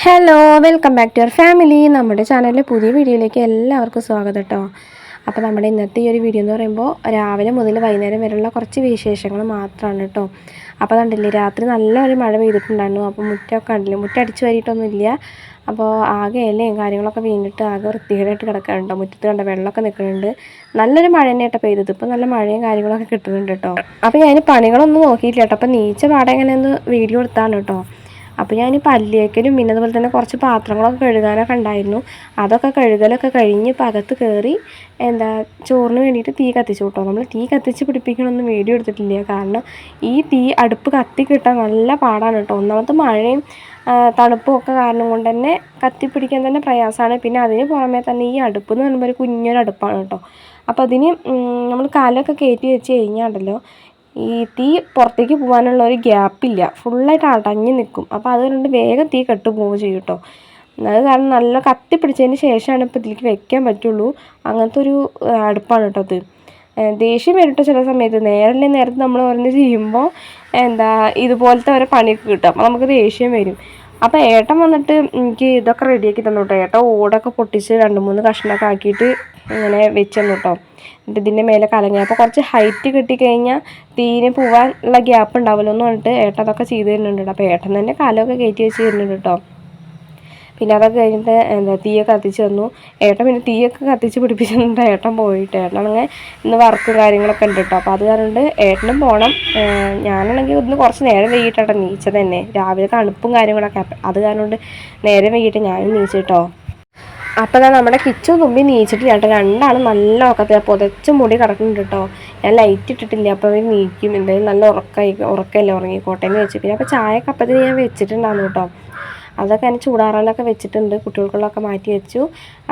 Hello welcome back to your family. നമ്മുടെ ചാനലിലെ പുതിയ വീഡിയോയിലേക്ക് എല്ലാവർക്കും സ്വാഗതം കേട്ടോ. അപ്പോൾ നമ്മുടെ ഇന്നത്തെ ഈ ഒരു വീഡിയോ എന്ന് പറയുമ്പോൾ രാവിലെ മുതൽ വൈകുന്നേരം വരെയുള്ള കുറച്ച് വിശേഷങ്ങൾ മാത്രമാണ് കേട്ടോ. അപ്പോൾ കണ്ടില്ലേ, രാത്രി നല്ലൊരു മഴ പെയ്തിട്ടുണ്ടായിരുന്നു. അപ്പോൾ മുറ്റമൊക്കെ കണ്ടില്ലേ, മുറ്റം അടിച്ചു വാരിയിട്ടൊന്നുമില്ല. അപ്പോൾ ആകെ ഇലയും കാര്യങ്ങളൊക്കെ വീണിട്ട് ആകെ വൃത്തികേടായിട്ട് കിടക്കാനുണ്ടോ. മുറ്റത്ത് കണ്ട വെള്ളമൊക്കെ നിൽക്കുന്നുണ്ട്. നല്ലൊരു മഴ തന്നെയായിട്ട് പെയ്തത്. ഇപ്പോൾ നല്ല മഴയും കാര്യങ്ങളൊക്കെ കിട്ടുന്നുണ്ട് കേട്ടോ. അപ്പോൾ ഞാൻ പണികളൊന്നും നോക്കിയിട്ടില്ല കേട്ടോ. അപ്പോൾ നീച്ച പാടെ എങ്ങനെയൊന്ന് വീഡിയോ എടുത്താണ് കേട്ടോ. അപ്പോൾ ഞാൻ പല്ലിയേക്കലും പിന്നെ അതുപോലെ തന്നെ കുറച്ച് പാത്രങ്ങളൊക്കെ കഴുകാനൊക്കെ ഉണ്ടായിരുന്നു. അതൊക്കെ കഴുകലൊക്കെ കഴിഞ്ഞ് ഇപ്പോൾ അകത്ത് കയറി ചോറിന് വേണ്ടിയിട്ട് തീ കത്തിച്ചു കേട്ടോ. നമ്മൾ തീ കത്തിച്ച് പിടിപ്പിക്കണമൊന്നും വീഡിയോ എടുത്തിട്ടില്ല. കാരണം ഈ തീ അടുപ്പ് കത്തി കിട്ടാൻ നല്ല പാടാണ് കേട്ടോ. ഒന്നാമത്തെ മഴയും തണുപ്പും ഒക്കെ കാരണം കൊണ്ട് തന്നെ കത്തിപ്പിടിക്കാൻ തന്നെ പ്രയാസമാണ്. പിന്നെ അതിന് പുറമേ തന്നെ ഈ അടുപ്പ് എന്ന് പറയുമ്പോൾ ഒരു കുഞ്ഞൊരു അടുപ്പാണ് കേട്ടോ. അപ്പോൾ അതിന് നമ്മൾ കാലൊക്കെ കയറ്റി വെച്ച് കഴിഞ്ഞാണ്ടല്ലോ ഈ തീ പുറത്തേക്ക് പോകാനുള്ള ഒരു ഗ്യാപ്പില്ല, ഫുള്ളായിട്ട് അടഞ്ഞ് നിൽക്കും. അപ്പോൾ അതുകൊണ്ട് വേഗം തീ കെട്ടു പോവുകയും ചെയ്യും കേട്ടോ. അത് കാരണം നല്ല കത്തി പിടിച്ചതിന് ശേഷമാണ് ഇപ്പോൾ ഇതിലേക്ക് വെക്കാൻ പറ്റുള്ളൂ. അങ്ങനത്തെ ഒരു അടുപ്പാണ് കേട്ടോ അത്. ദേഷ്യം വരും ചില സമയത്ത്. നേരത്തെ നമ്മൾ ഓരോന്ന് ചെയ്യുമ്പോൾ ഇതുപോലത്തെ ഓരോ പണിയൊക്കെ കിട്ടും. അപ്പോൾ നമുക്ക് ദേഷ്യം വരും. അപ്പോൾ ഏട്ടൻ വന്നിട്ട് എനിക്ക് ഇതൊക്കെ റെഡിയാക്കി തന്നു കേട്ടോ. ഏട്ടൻ ഓടൊക്കെ പൊട്ടിച്ച് 2-3 കഷ്ണമൊക്കെ ആക്കിയിട്ട് ഇങ്ങനെ വെച്ച് തന്നു കേട്ടോ. എന്നിട്ട് ഇതിൻ്റെ മേലെ കലങ്ങി. അപ്പോൾ കുറച്ച് ഹൈറ്റ് കിട്ടിക്കഴിഞ്ഞാൽ തീരെ പോകാനുള്ള ഗ്യാപ്പ് ഉണ്ടാവുമല്ലോ എന്ന് പറഞ്ഞിട്ട് ഏട്ടൻ അതൊക്കെ ചെയ്ത് തരുന്നുണ്ട്. അപ്പോൾ ഏട്ടൻ തന്നെ കാലമൊക്കെ കയറ്റി വെച്ച് തരുന്നുണ്ട് കേട്ടോ. പിന്നെ അതൊക്കെ കഴിഞ്ഞിട്ട് തീയൊക്കെ കത്തിച്ച് തന്നു. ഏട്ടൻ പിന്നെ തീയൊക്കെ കത്തിച്ച് പിടിപ്പിച്ചിട്ടുണ്ട് ഏട്ടൻ പോയിട്ട്. ഏട്ടനാണെങ്കിൽ ഇന്ന് വർക്കും കാര്യങ്ങളൊക്കെ ഉണ്ട് കേട്ടോ. അപ്പോൾ അത് കാരണം ഏട്ടനും പോകണം. ഞാനാണെങ്കിൽ ഇന്ന് കുറച്ച് നേരം വൈകിട്ടാണ് നീച്ചത് തന്നെ. രാവിലെ തണുപ്പും കാര്യങ്ങളൊക്കെ അത് കാരണം നേരം വൈകിട്ട് ഞാനും നീച്ചിട്ടോ. അപ്പോൾ നമ്മുടെ കിച്ചു തുമ്പി നീച്ചിട്ടില്ല കേട്ടോ. രണ്ടാളും നല്ല ഉറക്കത്തില്ല, പുതച്ച് മുടി കിടക്കുന്നുണ്ട് കേട്ടോ. ഞാൻ ലൈറ്റ് ഇട്ടിട്ടില്ല. അപ്പോൾ അവർ നീക്കും, എന്തായാലും നല്ല ഉറക്കമല്ലേ, ഉറങ്ങിക്കോട്ടെ എന്ന് വെച്ചു. പിന്നെ അപ്പോൾ ചായയൊക്കെ അപ്പത്തിന് ഞാൻ വെച്ചിട്ടുണ്ടായിരുന്നു കേട്ടോ. അതൊക്കെ ഞാൻ ചൂടാറാനൊക്കെ വെച്ചിട്ടുണ്ട്, കുട്ടികൾക്കുള്ളതൊക്കെ മാറ്റി വെച്ചു.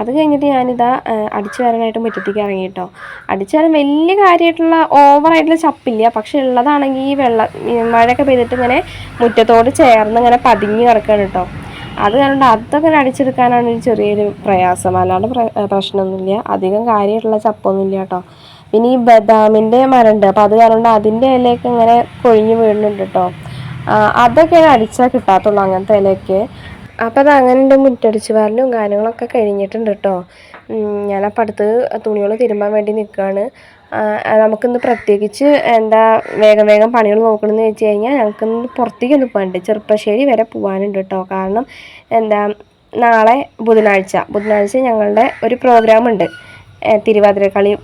അത് കഴിഞ്ഞിട്ട് ഞാനിതാ അടിച്ചു വരാനായിട്ട് മുറ്റത്തേക്ക് ഇറങ്ങി കേട്ടോ. അടിച്ചു വരാൻ വലിയ കാര്യമായിട്ടുള്ള ഓവറായിട്ടുള്ള ചപ്പില്ല. പക്ഷെ ഉള്ളതാണെങ്കിൽ ഈ മഴയൊക്കെ പെയ്തിട്ട് ഇങ്ങനെ മുറ്റത്തോട് ചേർന്ന് ഇങ്ങനെ പതിഞ്ഞ് കിടക്കുകയാണ് കേട്ടോ. അത് കാരണം അതൊക്കെ അടിച്ചെടുക്കാനാണ് ഒരു ചെറിയൊരു പ്രയാസം. അല്ലാണ്ട് പ്രശ്നമൊന്നുമില്ല, അധികം കാര്യമായിട്ടുള്ള ചപ്പൊന്നുമില്ല കേട്ടോ. പിന്നെ ഈ ബദാമിൻ്റെ മരമുണ്ട്. അപ്പോൾ അത് കാരണം അതിൻ്റെ ഇലയൊക്കെ ഇങ്ങനെ കൊഴിഞ്ഞ് വീഴുന്നുണ്ട് കേട്ടോ. അതൊക്കെയാണ് അടിച്ചാൽ കിട്ടാത്തുള്ളൂ, അങ്ങനത്തെ ഇലയൊക്കെ. അപ്പോൾ അത് അങ്ങനെ ഉണ്ട്. മുറ്റടിച്ച് വാരലും കാര്യങ്ങളൊക്കെ കഴിഞ്ഞിട്ടുണ്ട് കേട്ടോ. ഞാനപ്പോൾ അടുത്ത് തുണികൾ തിരുമ്പാൻ വേണ്ടി നിൽക്കുകയാണ്. നമുക്കിന്ന് പ്രത്യേകിച്ച് വേഗം പണികൾ നോക്കണമെന്ന് വെച്ച് കഴിഞ്ഞാൽ ഞങ്ങൾക്കിന്ന് പുറത്തേക്കൊന്ന് പോകാനുണ്ട്. ചെറുപ്പശ്ശേരി വരെ പോകാനുണ്ട് കേട്ടോ. കാരണം നാളെ ബുധനാഴ്ച ഞങ്ങളുടെ ഒരു പ്രോഗ്രാമുണ്ട്, തിരുവാതിരക്കളി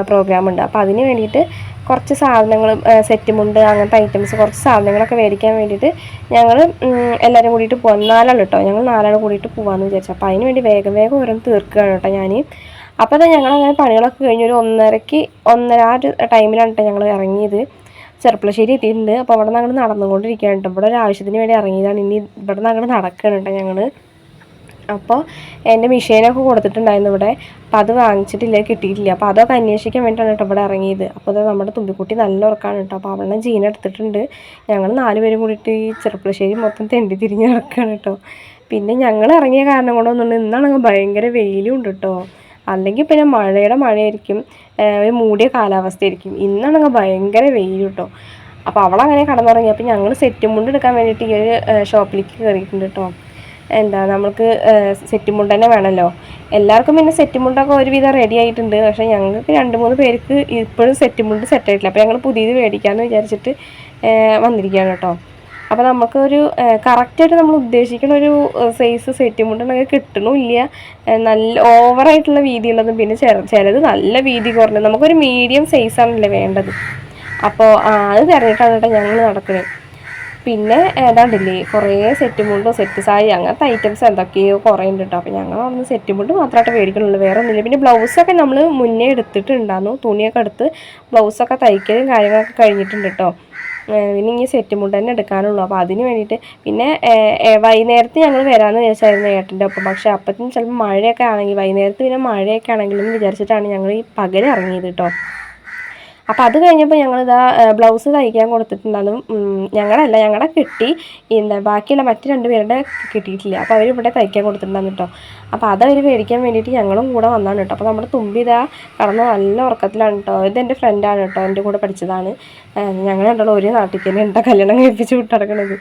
പ്രോഗ്രാമുണ്ട്. അപ്പോൾ അതിന് വേണ്ടിയിട്ട് കുറച്ച് സാധനങ്ങൾ, സെറ്റുമുണ്ട് അങ്ങനത്തെ ഐറ്റംസ്, കുറച്ച് സാധനങ്ങളൊക്കെ മേടിക്കാൻ വേണ്ടിയിട്ട് ഞങ്ങൾ എല്ലാവരും കൂടിയിട്ട് പോകാം. 4 ആൾ കേട്ടോ. ഞങ്ങൾ 4 ആൾ കൂടിയിട്ട് പോകാമെന്ന് വിചാരിച്ചു. അപ്പോൾ അതിന് വേണ്ടി വേഗം ഓരോന്ന് തീർക്കുകയാണ് കേട്ടോ ഞാൻ. അപ്പോൾ ഞങ്ങളങ്ങനെ പണികളൊക്കെ കഴിഞ്ഞ് ഒരു 1:30 ആ ഒരു ടൈമിലാണ് കേട്ടോ ഞങ്ങൾ ഇറങ്ങിയത്. ചെറുപ്പശ്ശേരി എത്തിയിട്ടുണ്ട്. അപ്പോൾ അവിടെ നിന്ന് അങ്ങോട്ട് നടന്നുകൊണ്ടിരിക്കുകയാണ് കേട്ടോ. ഇവിടെ ഒരു ആവശ്യത്തിന് വേണ്ടി ഇറങ്ങിയതാണ്. ഇനി ഇവിടെ നിന്ന് അങ്ങോട്ട് നടക്കുകയാണ് കേട്ടോ ഞങ്ങൾ. അപ്പോൾ എൻ്റെ മെഷീനൊക്കെ കൊടുത്തിട്ടുണ്ടായിരുന്നു ഇവിടെ. അപ്പോൾ അത് വാങ്ങിച്ചിട്ടില്ല, കിട്ടിയിട്ടില്ല. അപ്പോൾ അതൊക്കെ അന്വേഷിക്കാൻ വേണ്ടിയിട്ടാണ് കേട്ടോ ഇവിടെ ഇറങ്ങിയത്. അപ്പോൾ അത് നമ്മുടെ തുമ്പിക്കുട്ടി നല്ല ഉറക്കമാണ് കേട്ടോ. അപ്പോൾ അവളെ ജീന എടുത്തിട്ടുണ്ട്. ഞങ്ങൾ 4 പേരും കൂടിയിട്ട് ഈ ചെറുപ്പശ്ശേരി മൊത്തം തെണ്ടി തിരിഞ്ഞ് നടക്കുകയാണ് കേട്ടോ. പിന്നെ ഞങ്ങൾ ഇറങ്ങിയ കാരണം കൊണ്ടൊന്നുണ്ട്, ഇന്നാണെങ്കിൽ ഭയങ്കര വെയിലും ഉണ്ട് കേട്ടോ. അല്ലെങ്കിൽ പിന്നെ മഴയായിരിക്കും, ഒരു മൂടിയ കാലാവസ്ഥയായിരിക്കും. ഇന്നാണെങ്കിൽ ഭയങ്കര വെയിലും കേട്ടോ. അപ്പോൾ അവളങ്ങനെ കടന്നുറങ്ങി. അപ്പോൾ ഞങ്ങൾ സെറ്റ് മുണ്ട് എടുക്കാൻ വേണ്ടിയിട്ട് ഈ ഒരു ഷോപ്പിലേക്ക് കയറിയിട്ടുണ്ട് കേട്ടോ. നമുക്ക് സെറ്റ് മുണ്ട് തന്നെ വേണമല്ലോ. എല്ലാവർക്കും പിന്നെ സെറ്റ് മുണ്ടൊക്കെ ഒരുവിധം റെഡി ആയിട്ടുണ്ട്. പക്ഷേ ഞങ്ങൾക്ക് 2-3 പേർക്ക് ഇപ്പോഴും സെറ്റ് മുണ്ട് സെറ്റായിട്ടില്ല. അപ്പോൾ ഞങ്ങൾ പുതിയത് മേടിക്കാമെന്ന് വിചാരിച്ചിട്ട് വന്നിരിക്കുകയാണ് കേട്ടോ. അപ്പോൾ നമുക്കൊരു കറക്റ്റായിട്ട് നമ്മൾ ഉദ്ദേശിക്കുന്ന ഒരു സൈസ് സെറ്റ് മുണ്ടുണ്ടെങ്കിൽ കിട്ടണമില്ല. നല്ല ഓവറായിട്ടുള്ള വീതിയുള്ളതും പിന്നെ ചിലത് നല്ല വീതി കുറഞ്ഞത്. നമുക്കൊരു മീഡിയം സൈസാണല്ലേ വേണ്ടത്. അപ്പോൾ അത് തിരഞ്ഞിട്ടാണ് കേട്ടോ ഞങ്ങൾ നടക്കുന്നത്. പിന്നെ ഏതാണ്ടില്ലേ കുറേ സെറ്റ് മുണ്ടോ സെറ്റ് സാരി അങ്ങനത്തെ ഐറ്റംസ് എന്തൊക്കെയോ കുറേ ഉണ്ട് കേട്ടോ. അപ്പോൾ ഞങ്ങൾ അന്ന് സെറ്റ് മുണ്ട് മാത്രമായിട്ട് മേടിക്കണുള്ളൂ, വേറെ ഒന്നുമില്ല. പിന്നെ ബ്ലൗസൊക്കെ നമ്മൾ മുന്നേ എടുത്തിട്ടുണ്ടായിരുന്നു. തുണിയൊക്കെ എടുത്ത് ബ്ലൗസൊക്കെ തയ്ക്കലും കാര്യങ്ങളൊക്കെ കഴിഞ്ഞിട്ടുണ്ട് കേട്ടോ. പിന്നെ ഈ സെറ്റ് മുണ്ട് തന്നെ എടുക്കാനുള്ളൂ. അപ്പോൾ അതിന് വേണ്ടിയിട്ട് പിന്നെ വൈകുന്നേരത്ത് ഞങ്ങൾ വരാമെന്ന് വിചാരിച്ചായിരുന്നു ഏട്ടൻ്റെ ഒപ്പം. പക്ഷേ അപ്പത്തിന് ചിലപ്പോൾ മഴയൊക്കെ ആണെങ്കിൽ, വൈകുന്നേരത്ത് പിന്നെ മഴയൊക്കെ ആണെങ്കിലും വിചാരിച്ചിട്ടാണ് ഞങ്ങൾ ഈ പകൽ ഇറങ്ങിയത് കേട്ടോ. അപ്പോൾ അത് കഴിഞ്ഞപ്പോൾ ഞങ്ങളിതാ ബ്ലൗസ് തയ്ക്കാൻ കൊടുത്തിട്ടുണ്ടായിരുന്നു. ഞങ്ങളുടെ കിട്ടി, ബാക്കിയുള്ള മറ്റ് 2 പേരുടെ കിട്ടിയിട്ടില്ല. അപ്പോൾ അവർ ഇവിടെ തയ്ക്കാൻ കൊടുത്തിട്ടുണ്ടായിരുന്നു കേട്ടോ. അപ്പോൾ അതവർ മേടിക്കാൻ വേണ്ടിയിട്ട് ഞങ്ങളും കൂടെ വന്നാണ് കേട്ടോ. അപ്പോൾ നമ്മുടെ തുമ്പി ഇതാ കടന്ന് നല്ല ഉറക്കത്തിലാണ് കേട്ടോ. ഇതെൻ്റെ ഫ്രണ്ടാണ് കേട്ടോ, എൻ്റെ കൂടെ പഠിച്ചതാണ്. ഞങ്ങൾ രണ്ടാളും ഒരേ നാട്ടിൽ തന്നെ ഉണ്ടോ കല്യാണം കഴിപ്പിച്ച് വിട്ടിറക്കണത്.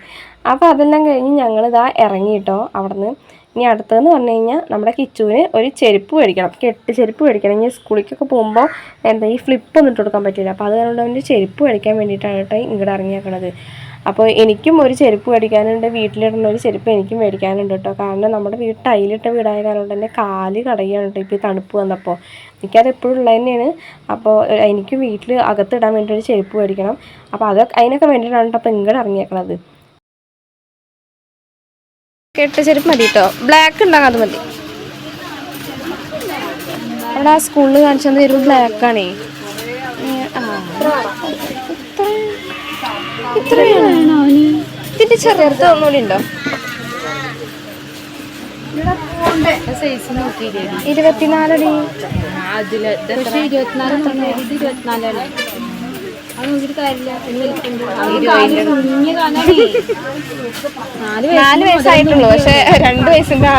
അപ്പോൾ അതെല്ലാം കഴിഞ്ഞ് ഞങ്ങളിതാ ഇറങ്ങി കേട്ടോ അവിടെ നിന്ന്. ഇനി അടുത്തതെന്ന് പറഞ്ഞു കഴിഞ്ഞാൽ നമ്മുടെ കിച്ചുവിന് ഒരു ചെരുപ്പ് മേടിക്കണം, ചെരുപ്പ് മേടിക്കണം. ഇനി സ്കൂളിലേക്കൊക്കെ പോകുമ്പോൾ ഈ ഫ്ലിപ്പൊന്നും ഇട്ട് കൊടുക്കാൻ പറ്റില്ല. അപ്പോൾ അത് കാരണം അവൻ്റെ ചെരുപ്പ് മേടിക്കാൻ വേണ്ടിയിട്ടാണ് കേട്ടോ ഇങ്ങോട്ട് ഇറങ്ങിയേക്കണത്. അപ്പോൾ എനിക്കും ഒരു ചെരുപ്പ് മേടിക്കാനുണ്ട്, വീട്ടിലിടുന്ന ഒരു ചെരുപ്പ് എനിക്കും മേടിക്കാനുണ്ട് കേട്ടോ. കാരണം നമ്മുടെ ടൈലിട്ട വീടായ കാരണം തന്നെ കാല് കടയാണ് കേട്ടോ ഇപ്പോൾ ഈ തണുപ്പ് വന്നപ്പോൾ. എനിക്കത് എപ്പോഴും ഉള്ളത് തന്നെയാണ്. അപ്പോൾ എനിക്കും വീട്ടിൽ അകത്തിടാൻ വേണ്ടി ഒരു ചെരുപ്പ് മേടിക്കണം. അപ്പോൾ അതിനൊക്കെ വേണ്ടിയിട്ടാണ് കേട്ടോ അപ്പോൾ ഇങ്ങോട്ട് ഇറങ്ങിയേക്കണത്. കെട്ട് ചെരുപ്പ് മതി കേട്ടോ, ബ്ലാക്ക് ഉണ്ടാകാം, അത് മതി. അവിടെ ആ സ്കൂളിൽ കാണിച്ചത് ചെരുപ്പ് ബ്ലാക്കാണേ. ഇത്രയാണോ ഇതിന്റെ ചെറുത്ത് ഒന്നുകൂടി ഉണ്ടോ? 24 അടി. നാല് വയസ്സായിട്ടുള്ളൂ, പക്ഷെ 2 വയസ്സിന്റെ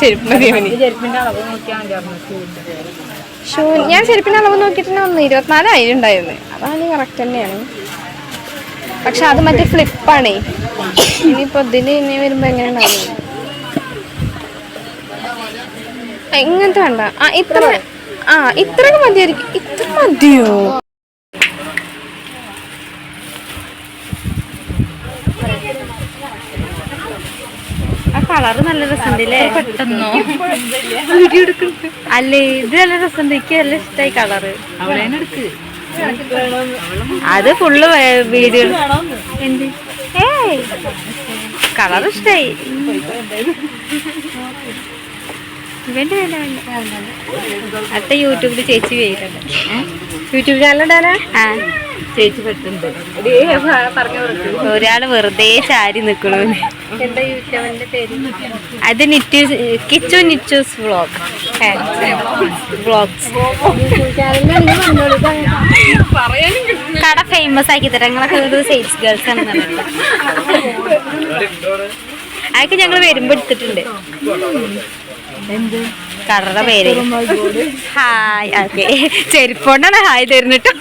ചെരുപ്പ് മതി. ഷൂ ഞാൻ ചെരുപ്പിന്റെ അളവ് നോക്കിയിട്ട് 24 ആയിട്ടുണ്ടായിരുന്നു. അതാണ് കറക്റ്റ് തന്നെയാണ്. പക്ഷെ അത് മറ്റേ ഫ്ലിപ്പാണേ. ഇനിയിപ്പോ ഇതിന് ഇനി വരുമ്പോ എങ്ങനെ ഉണ്ടാവും? ഇങ്ങനത്തെ വേണ്ട. ഇത്രയൊക്കെ മതിയായിരിക്കും. ഇത്ര മതിയോ? ആ കളറ് നല്ല രസമുണ്ടല്ലേ? പെട്ടെന്നോ അല്ലേ, ഇത് നല്ല രസമുണ്ട്. എനിക്ക് നല്ല ഇഷ്ടമായി കളറ്. അത് ഫുള്ള് വീഡിയോ എന്ത് കളർ ഇഷ്ടായി. വേണ്ട വേണ്ട വേണ്ട. അടുത്ത യൂട്യൂബിൽ ചേച്ചി വരുന്നുണ്ട്. യൂട്യൂബ് ചാനൽ ഉണ്ടാകാനാ? ആ ചേച്ചി പെട്ടുണ്ട്. ഒരാള് വെറുതെ ചാരി നിക്കണു. എന്താ യൂട്യൂബിന്റെ പേര്? അത് കിച്ചു നിറ്റൂസ് വ്ളോഗ്സ്. കട ഫേമസ് ആക്കി തരാം. ഞങ്ങളൊക്കെ സെയിൽസ് ഗേൾസ് ആണെന്ന് പറഞ്ഞിട്ട് അതൊക്കെ ഞങ്ങൾ വരുമ്പോ എടുത്തിട്ടുണ്ട്. കടയുടെ പേര് ഹായ്. ഓക്കെ, ചെരുപ്പോണ്ടാണ് ഹായ് തരുന്നിട്ടോ.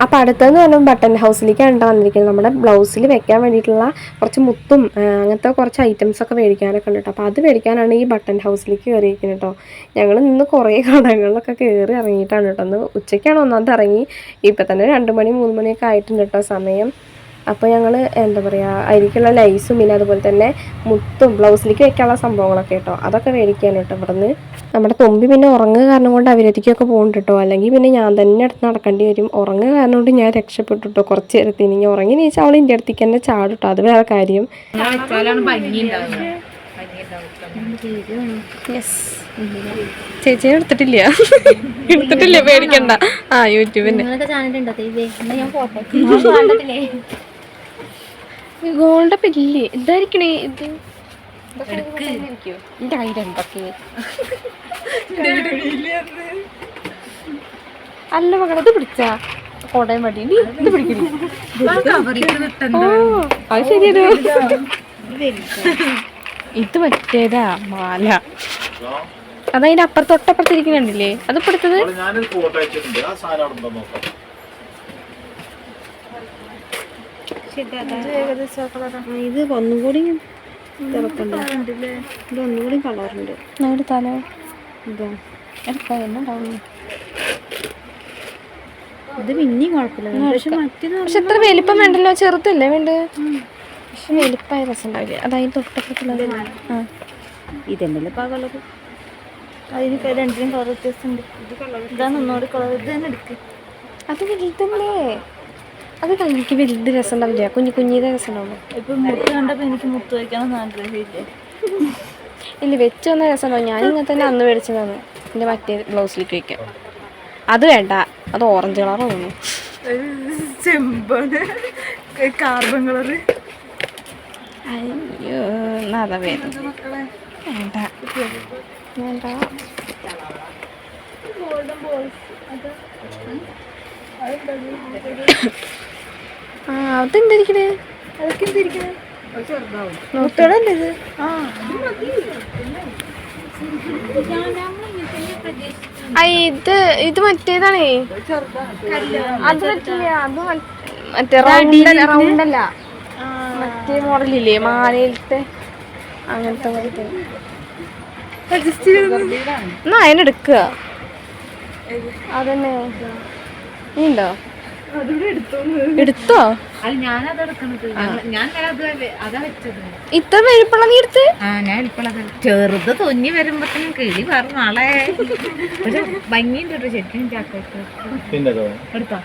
അപ്പോൾ അടുത്തതെന്ന് പറഞ്ഞാൽ ബട്ടൺ ഹൗസിലേക്കാണ് വന്നിരിക്കുന്നത്. നമ്മുടെ ബ്ലൗസിൽ വെക്കാൻ വേണ്ടിയിട്ടുള്ള കുറച്ച് മുത്തും അങ്ങനത്തെ കുറച്ച് ഐറ്റംസൊക്കെ മേടിക്കാനൊക്കെ ഉണ്ട് കേട്ടോ. അപ്പോൾ അത് മേടിക്കാനാണ് ഈ ബട്ടൺ ഹൗസിലേക്ക് കയറിയിരിക്കുന്നത് കേട്ടോ. ഞങ്ങൾ ഇന്ന് കുറേ കടകളിലൊക്കെ കയറി ഇറങ്ങിയിട്ടാണ് കേട്ടോ. ഒന്ന് ഉച്ചയ്ക്കാണ് ഒന്നാമത് ഇറങ്ങി. ഇപ്പം തന്നെ 2 മണി 3 മണിയൊക്കെ ആയിട്ടുണ്ട് കേട്ടോ സമയം. അപ്പോൾ ഞങ്ങൾ എന്താ പറയുക, അതിലേക്കുള്ള ലൈസും പിന്നെ അതുപോലെ തന്നെ മുത്തും ബ്ലൗസിലേക്ക് വെക്കാനുള്ള സംഭവങ്ങളൊക്കെ കേട്ടോ, അതൊക്കെ മേടിക്കാൻ കേട്ടോ ഇവിടുന്ന്. നമ്മുടെ തുമ്പി പിന്നെ ഉറങ്ങുക കാരണം കൊണ്ട് അവരതിക്കൊക്കെ പോകുന്നുണ്ട് കേട്ടോ. അല്ലെങ്കിൽ പിന്നെ ഞാൻ തന്നെ അടുത്ത് നടക്കേണ്ടി വരും. ഉറങ്ങുക കാരണം കൊണ്ട് ഞാൻ രക്ഷപ്പെട്ടു കേട്ടോ കുറച്ച് നേരത്തിന്. ഇനി ഉറങ്ങി നീച്ചാൽ അവൾ എൻ്റെ അടുത്തേക്ക് തന്നെ ചാടും കേട്ടോ, അത് വേറെ കാര്യം. ചേച്ചിയെ എടുത്തിട്ടില്ല പേടിക്കണ്ട. ആ യൂട്യൂബിന് ഗോൾഡ് പില്ലേ എന്തായിരിക്കണേ ഇത്? എൻ്റെ കയ്യിൽ എന്തൊക്കെ അല്ല മകളെ, ഇത് പിടിച്ചാ കോടയം മതി. ഇത് പിടിക്കില്ല. അത് ശരിയാ. ഇത് മറ്റേതാ മാല. അതതിന്റെ തൊട്ടപ്പുറത്തിരിക്കുന്നുണ്ടല്ലേ, അത് കൊടുത്തത്. ഇത് ഒന്നുകൂടി തിളക്കണ്ട, ഇത് ഒന്നുകൂടി കളറുണ്ട്. എടുത്താലോ? ഇതാ എടുക്കാം, എന്നുണ്ടാവും. ഇത് പിന്നെയും കുഴപ്പമില്ല. പക്ഷെ ഇത്ര വലിപ്പം വേണ്ടല്ലോ, ചെറുതല്ലേ വേണ്ട. പക്ഷെ വലിപ്പമായ രസം ഉണ്ടാവില്ല. അതായത് തൊട്ടപ്പുറത്തുള്ളത്. ആ ഇതെന്നല്ലേ ഇപ്പം ആ കളറ്. അതിന് 2 കളർ വ്യത്യാസമുണ്ട്. ഇതാണ് ഒന്നുകൂടി കളർ. ഇത് തന്നെ എടുക്ക്. അത് വലുതല്ലേ? അത് എനിക്ക് വലുത് രസം ഉണ്ടാവില്ല, കുഞ്ഞിത രസം ഉണ്ടാവുള്ളൂ. ഇപ്പം മുത്ത് കണ്ടപ്പോൾ എനിക്ക് മുത്ത് വയ്ക്കണം ആഗ്രഹമില്ലേ? ഇല്ല, വെച്ച് വന്ന രസം ഉണ്ടാവും. ഞാൻ ഇങ്ങനെ തന്നെ അന്ന് മേടിച്ചതാണ് എൻ്റെ മറ്റേ ബ്ലൗസിലേക്ക് വയ്ക്കാം. അത് വേണ്ട, അത് ഓറഞ്ച് കളർ തോന്നുന്നു. Carbon colour. അയ്യോ, അതാ വേണ്ട. എന്താ ആ അതെന്തിരിക്കണേ അതൊക്കെ എന്തിരിക്കണേ മുട്ടടല്ലേ ഇത് ഇത് ഇത് മറ്റേതാണേ അത് പറ്റില്ല അത് മറ്റേ റൗണ്ടല്ല മറ്റേ മോഡലില്ലേ മാലയിലത്തെ അങ്ങനത്തെ എന്നാ അതിനെടുക്കുക അതന്നെ ഉണ്ടോ എടുത്തോ ഇത്ര വലിപ്പുള്ള നീ എടുത്ത് ചെറുത് തൊന്നി വരുമ്പത്തിനും കിളി പറഞ്ഞു നാളെ ഒരു ഭംഗിയുണ്ട് ശരിക്കും എടുത്തോ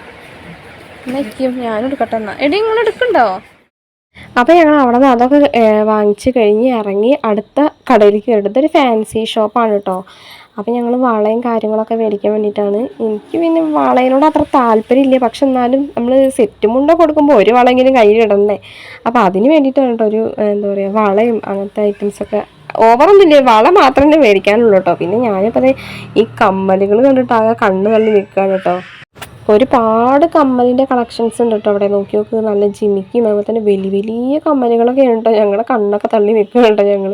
ഞാനും എടുക്കട്ടെ എന്നാ എടി നിങ്ങൾ എടുക്കണ്ടോ അപ്പോൾ ഞങ്ങൾ അവിടെ നിന്ന് അതൊക്കെ വാങ്ങിച്ച് കഴിഞ്ഞ് ഇറങ്ങി അടുത്ത കടയിലേക്ക് കയറിയത് ഒരു ഫാൻസി ഷോപ്പാണ് കേട്ടോ. അപ്പോൾ ഞങ്ങൾ വളയും കാര്യങ്ങളൊക്കെ മേടിക്കാൻ വേണ്ടിയിട്ടാണ്. എനിക്ക് പിന്നെ വളയിനോട് അത്ര താല്പര്യമില്ല, പക്ഷെ എന്നാലും നമ്മൾ സെറ്റ് മുണ്ട കൊടുക്കുമ്പോൾ ഒരു വളയെങ്കിലും കയ്യിലിടണ്ടേ. അപ്പോൾ അതിന് വേണ്ടിയിട്ടാണ് കേട്ടോ ഒരു എന്താ പറയുക വളയും അങ്ങനത്തെ ഐറ്റംസൊക്കെ. ഓവറൊന്നുമില്ല, വള മാത്രം തന്നെ മേടിക്കാനുള്ളൂ കേട്ടോ. പിന്നെ ഞാനിപ്പോൾ ഈ കമ്മലുകൾ കണ്ടിട്ട് ആകെ കണ്ണ് തള്ളി നിൽക്കുകയാണ് കേട്ടോ. ഒരുപാട് കമ്മലിൻ്റെ കളക്ഷൻസ് ഉണ്ട് കേട്ടോ അവിടെ. നോക്കി നോക്ക്, നല്ല ജിമിക്കും അതുപോലെ തന്നെ വലിയ വലിയ കമ്മലുകളൊക്കെ ഉണ്ടോ. ഞങ്ങളുടെ കണ്ണൊക്കെ തള്ളി നിൽക്കുന്നുണ്ടോ ഞങ്ങൾ.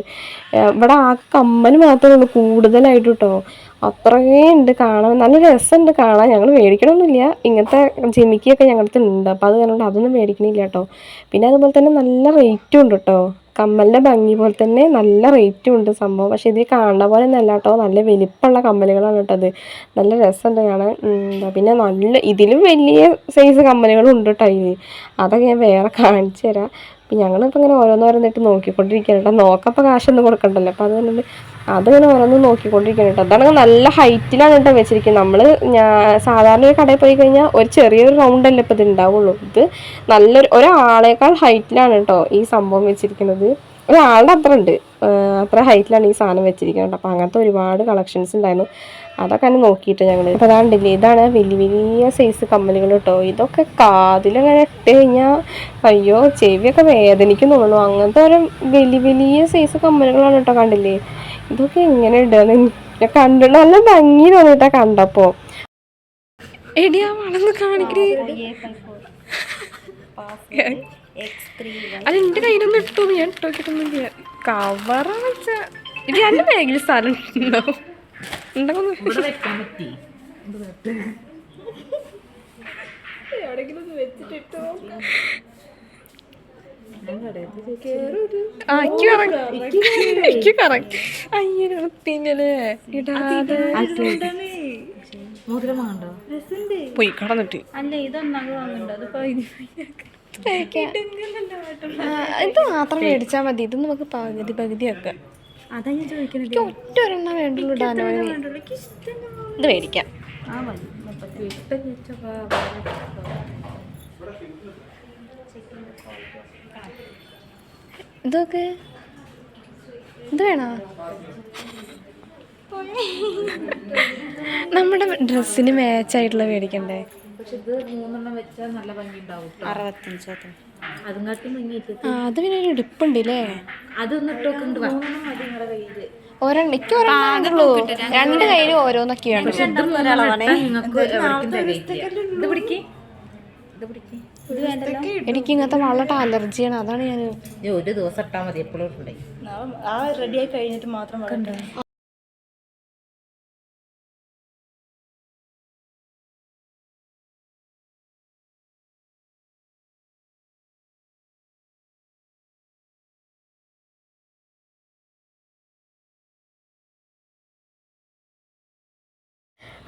ഇവിടെ ആ കമ്മൽ മാത്രമേ ഉള്ളൂ കൂടുതലായിട്ട് കേട്ടോ. അത്രയേ ഉണ്ട് കാണാൻ, നല്ല രസമുണ്ട് കാണാൻ. ഞങ്ങൾ മേടിക്കണമൊന്നുമില്ല, ഇങ്ങനത്തെ ജിമിക്കിയൊക്കെ ഞങ്ങളുടെ ഉണ്ട്. അപ്പോൾ അത് കാരണം അതൊന്നും മേടിക്കണില്ല കേട്ടോ. പിന്നെ അതുപോലെ തന്നെ നല്ല റേറ്റും ഉണ്ട് കേട്ടോ. കമ്മലിൻ്റെ ഭംഗി പോലെ തന്നെ നല്ല റേറ്റും ഉണ്ട് സംഭവം. പക്ഷേ ഇതിൽ കാണുന്ന പോലെ ഒന്നല്ല കേട്ടോ, നല്ല വലിപ്പമുള്ള കമ്മലുകളാണ് കേട്ടത്. നല്ല രസമുണ്ട് കാണാൻ. പിന്നെ നല്ല ഇതിലും വലിയ സൈസ് കമ്മലുകളും ഉണ്ട് കേട്ടോ ഇതിൽ. അതൊക്കെ ഞാൻ വേറെ കാണിച്ചു തരാം. അപ്പം ഞങ്ങളിപ്പോൾ ഇങ്ങനെ ഓരോന്നോരോന്നിട്ട് നോക്കിക്കൊണ്ടിരിക്കുകയാണ് കേട്ടോ. നോക്കപ്പോൾ കാശൊന്നും കൊടുക്കണ്ടല്ലോ. അപ്പോൾ അതിങ്ങനെ ഓരോന്നും നോക്കിക്കൊണ്ടിരിക്കുകയാണ് കേട്ടോ. അതാണെങ്കിൽ നല്ല ഹൈറ്റിലാണ് കേട്ടോ വെച്ചിരിക്കുന്നത്. നമ്മൾ സാധാരണ ഒരു കടയിൽ പോയി കഴിഞ്ഞാൽ ഒരു ചെറിയൊരു റൗണ്ടല്ലേ ഇപ്പോൾ ഇത് ഉണ്ടാവുള്ളൂ. ഇത് നല്ലൊരു ഒരാളേക്കാൾ ഹൈറ്റിലാണ് കേട്ടോ ഈ സംഭവം വെച്ചിരിക്കുന്നത്. ഒരാളുടെ അത്ര ഉണ്ട്, അത്ര ഹൈറ്റിലാണ് ഈ സാധനം വെച്ചിരിക്കുന്നത്. അപ്പോൾ അങ്ങനത്തെ ഒരുപാട് കളക്ഷൻസ് ഉണ്ടായിരുന്നു. അതൊക്കെ തന്നെ നോക്കിയിട്ട് ഞങ്ങൾ അപ്പോൾ അതാണ്ടില്ലേ, ഇതാണ് വലിയ വലിയ സൈസ് കമ്മലുകൾ കേട്ടോ. ഇതൊക്കെ കാതിലങ്ങനെ ഇട്ട് കഴിഞ്ഞാൽ അയ്യോ ചെവിയൊക്കെ വേദനിക്കും തോന്നുന്നു. അങ്ങനത്തെ ഒരു വലിയ വലിയ സൈസ് കമ്മലുകളാണ് കേട്ടോ. കണ്ടില്ലേ, ഇതൊക്കെ എങ്ങനെ ഇടുകയെന്ന് ഞാൻ കണ്ടിട്ട് നല്ല ഭംഗി തോന്നിട്ടാ കണ്ടപ്പോൾ. എടിയാ വളർന്ന് കാണിക്കണേ, അത് എൻ്റെ കയ്യിലൊന്നും ഇട്ടു, ഞാൻ ഇട്ടോക്കിട്ടൊന്നുമില്ല. കവറാ വെച്ച ഇത് എൻ്റെ ബാഗിൽ സ്ഥലം ഉണ്ടോ പോയി കടന്നിട്ട് ഇത് മാത്രം മേടിച്ചാൽ മതി. ഇത് നമുക്ക് പകുതിയൊക്കെ അതാ ഞാൻ ചോദിക്കുന്നത്. ഒറ്റ ഒരെണ്ണം വേണ്ടുള്ളൂ ഇടാനോ. ഇത് മേടിക്കാം. ഇതൊക്കെ ഇത് വേണോ? നമ്മുടെ ഡ്രസ്സിന് മാച്ചായിട്ടുള്ള മേടിക്കണ്ടേ? പക്ഷെ ഇത് 3 വെച്ചാൽ നല്ല ഭംഗി ഉണ്ടാവും. 65 അതും അത് പിന്നെ ഒരു ഇടുപ്പുണ്ട് അല്ലേ? അതൊന്നും ഇട്ടോക്കുന്നുണ്ട്. 3 മതി നിങ്ങളുടെ കയ്യില്. എനിക്ക് ഒരെണ്ണുള്ളൂ, 2 കയ്യിലും ഓരോന്നൊക്കെയാണ്. എനിക്ക് ഇങ്ങനത്തെ വളരെ അലർജിയാണ്. അതാണ് ഞാൻ ഒരു ദിവസം ഇട്ടാൽ മതി, എപ്പോഴും റെഡി ആയി കഴിഞ്ഞിട്ട് മാത്രം.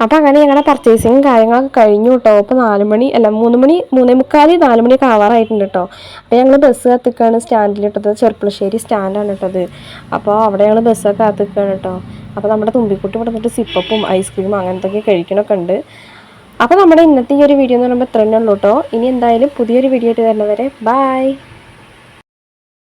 അപ്പോൾ അങ്ങനെ ഞങ്ങളുടെ പർച്ചേസിങ് കാര്യങ്ങളൊക്കെ കഴിഞ്ഞു കേട്ടോ. ഇപ്പോൾ 3 മണി 3:45 4 മണിയൊക്കെ ആവാറായിട്ടുണ്ട് കേട്ടോ. അപ്പോൾ ഞങ്ങൾ ബസ് കാത്തിക്കുകയാണ് സ്റ്റാൻഡിലിട്ടത്. ചെർപ്പളശ്ശേരി സ്റ്റാൻഡാണ് കേട്ടത്. അപ്പോൾ അവിടെ ഞങ്ങൾ ബസ്സൊക്കെ കാത്തിക്കുകയാണ് കേട്ടോ. അപ്പോൾ നമ്മുടെ തുമ്പിക്കുട്ടി ഇവിടെ നിന്നിട്ട് സിപ്പപ്പും ഐസ്ക്രീമും അങ്ങനത്തെയൊക്കെ കഴിക്കണമൊക്കെ ഉണ്ട്. അപ്പോൾ നമ്മുടെ ഇന്നത്തെ ഈ ഒരു വീഡിയോ എന്ന് പറയുമ്പോൾ ഇത്ര തന്നെ ഉള്ളൂ കേട്ടോ. ഇനി എന്തായാലും പുതിയൊരു വീഡിയോ ആയിട്ട് വരുന്നവരെ ബൈ.